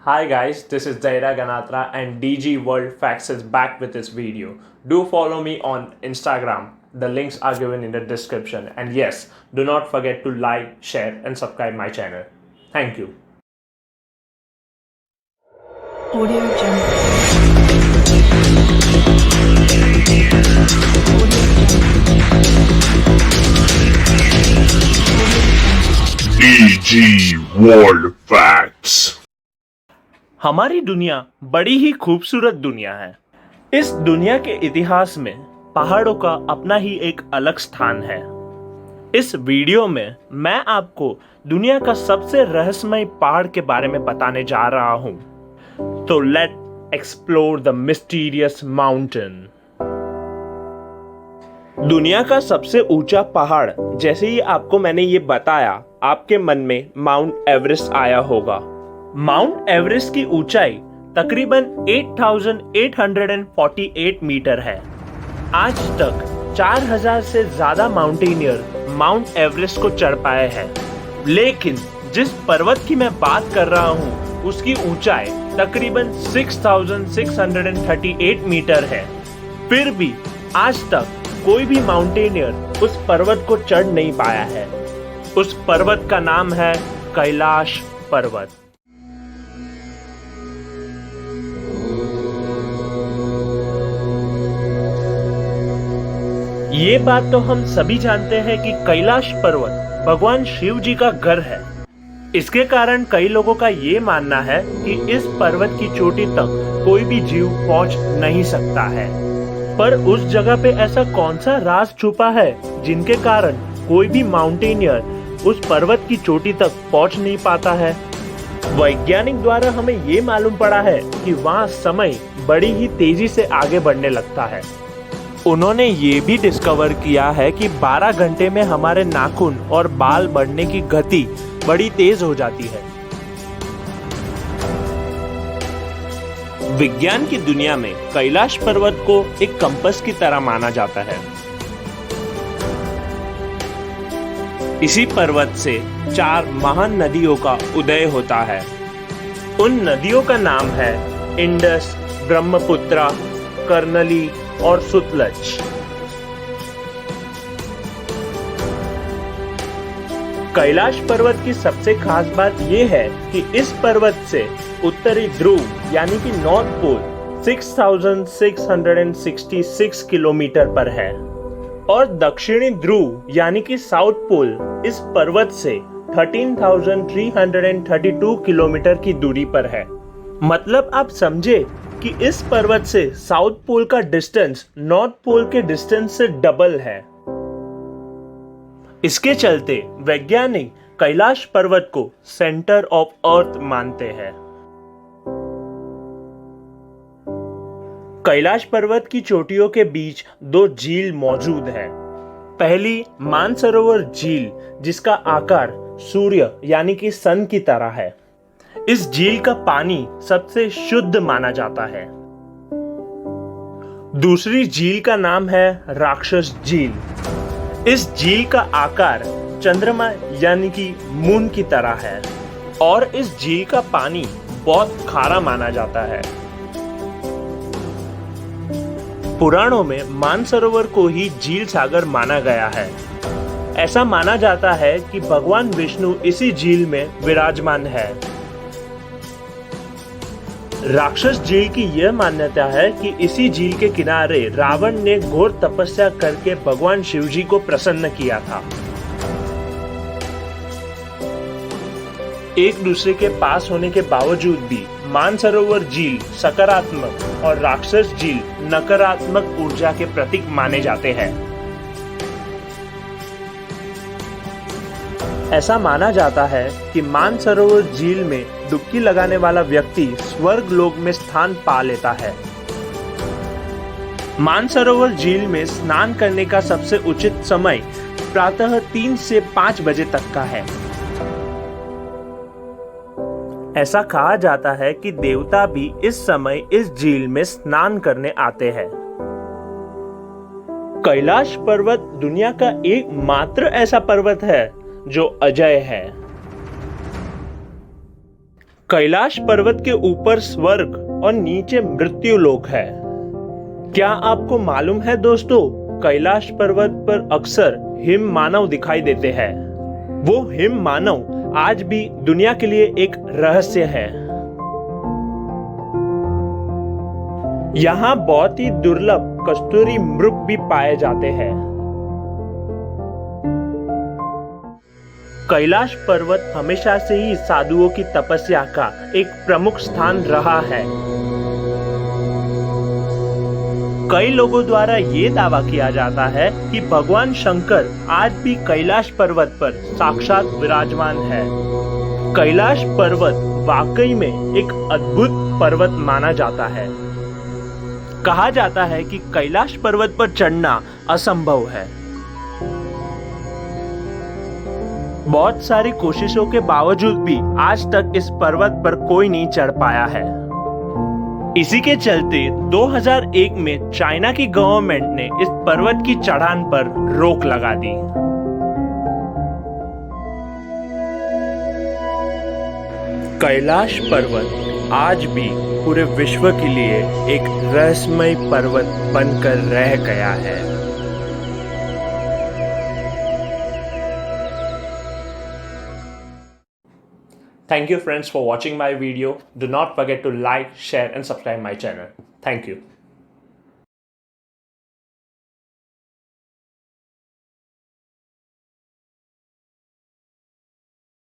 Hi guys, this is Zaira Ganatra and DG World Facts is back with this video. Do follow me on Instagram. The links are given in the description. And yes, do not forget to like, share and subscribe my channel. Thank you. Audio Jungle. DG World Facts। हमारी दुनिया बड़ी ही खूबसूरत दुनिया है। इस दुनिया के इतिहास में पहाड़ों का अपना ही एक अलग स्थान है। इस वीडियो में मैं आपको दुनिया का सबसे रहस्यमय पहाड़ के बारे में बताने जा रहा हूं। तो let explore the mysterious mountain. दुनिया का सबसे ऊंचा पहाड़, जैसे ही आपको मैंने ये बताया, आपके मन में माउंट एवरेस्ट आया होगा। माउंट एवरेस्ट की ऊंचाई तकरीबन 8,848 मीटर है। आज तक 4,000 से ज्यादा माउंटेनियर माउंट एवरेस्ट को चढ़ पाए हैं, लेकिन जिस पर्वत की मैं बात कर रहा हूँ उसकी ऊंचाई तकरीबन 6,638 मीटर है। फिर भी आज तक कोई भी माउंटेनियर उस पर्वत को चढ़ नहीं पाया है। उस पर्वत का नाम है कैलाश पर्वत। ये बात तो हम सभी जानते हैं कि कैलाश पर्वत भगवान शिव जी का घर है। इसके कारण कई लोगों का ये मानना है कि इस पर्वत की चोटी तक कोई भी जीव पहुंच नहीं सकता है। पर उस जगह पे ऐसा कौन सा राज छुपा है जिनके कारण कोई भी माउंटेनियर उस पर्वत की चोटी तक पहुंच नहीं पाता है? वैज्ञानिक द्वारा हमें ये मालूम पड़ा है कि वहाँ समय बड़ी ही तेजी से आगे बढ़ने लगता है। उन्होंने ये भी डिस्कवर किया है कि 12 घंटे में हमारे नाखून और बाल बढ़ने की गति बड़ी तेज हो जाती है। विज्ञान की दुनिया में कैलाश पर्वत को एक कंपास की तरह माना जाता है। इसी पर्वत से 4 महान नदियों का उदय होता है। उन नदियों का नाम है इंडस, ब्रह्मपुत्रा, कर्नली और सुतलज। कैलाश पर्वत की सबसे खास बात यह है कि इस पर्वत से उत्तरी ध्रुव यानी कि नॉर्थ पोल 6,666 किलोमीटर पर है और दक्षिणी ध्रुव यानी कि साउथ पोल इस पर्वत से 13,332 किलोमीटर की दूरी पर है। मतलब आप समझे कि इस पर्वत से साउथ पोल का डिस्टेंस नॉर्थ पोल के डिस्टेंस से डबल है। इसके चलते वैज्ञानिक कैलाश पर्वत को सेंटर ऑफ अर्थ मानते हैं। कैलाश पर्वत की चोटियों के बीच 2 झील मौजूद है। पहली मानसरोवर झील, जिसका आकार सूर्य यानी कि सन की तरह है। इस झील का पानी सबसे शुद्ध माना जाता है। दूसरी झील का नाम है राक्षस झील। इस झील का आकार चंद्रमा यानी कि मून की तरह है और इस झील का पानी बहुत खारा माना जाता है। पुराणों में मानसरोवर को ही झील सागर माना गया है। ऐसा माना जाता है कि भगवान विष्णु इसी झील में विराजमान है। राक्षस झील की यह मान्यता है कि इसी झील के किनारे रावण ने घोर तपस्या करके भगवान शिव जी को प्रसन्न किया था। एक दूसरे के पास होने के बावजूद भी मानसरोवर झील सकारात्मक और राक्षस झील नकारात्मक ऊर्जा के प्रतीक माने जाते हैं। ऐसा माना जाता है कि मानसरोवर झील में डुबकी लगाने वाला व्यक्ति स्वर्ग लोक में स्थान पा लेता है। मानसरोवर झील में स्नान करने का सबसे उचित समय प्रातः 3 से 5 बजे तक का है। ऐसा कहा जाता है कि देवता भी इस समय इस झील में स्नान करने आते हैं। कैलाश पर्वत दुनिया का एकमात्र ऐसा पर्वत है जो अजय है। कैलाश पर्वत के ऊपर स्वर्ग और नीचे मृत्यु लोक है। क्या आपको मालूम है दोस्तों, कैलाश पर्वत पर अक्सर हिम मानव दिखाई देते हैं। वो हिम मानव आज भी दुनिया के लिए एक रहस्य है। यहाँ बहुत ही दुर्लभ कस्तूरी मृग भी पाए जाते हैं। कैलाश पर्वत हमेशा से ही साधुओं की तपस्या का एक प्रमुख स्थान रहा है। कई लोगों द्वारा ये दावा किया जाता है कि भगवान शंकर आज भी कैलाश पर्वत पर साक्षात विराजमान है। कैलाश पर्वत वाकई में एक अद्भुत पर्वत माना जाता है। कहा जाता है कि कैलाश पर्वत पर चढ़ना असंभव है। बहुत सारी कोशिशों के बावजूद भी आज तक इस पर्वत पर कोई नहीं चढ़ पाया है। इसी के चलते 2001 में चाइना की गवर्नमेंट ने इस पर्वत की चढ़ान पर रोक लगा दी। कैलाश पर्वत आज भी पूरे विश्व के लिए एक रहस्यमय पर्वत बनकर रह गया है। Thank you friends for watching my video. Do not forget to like, share and subscribe my channel. Thank you.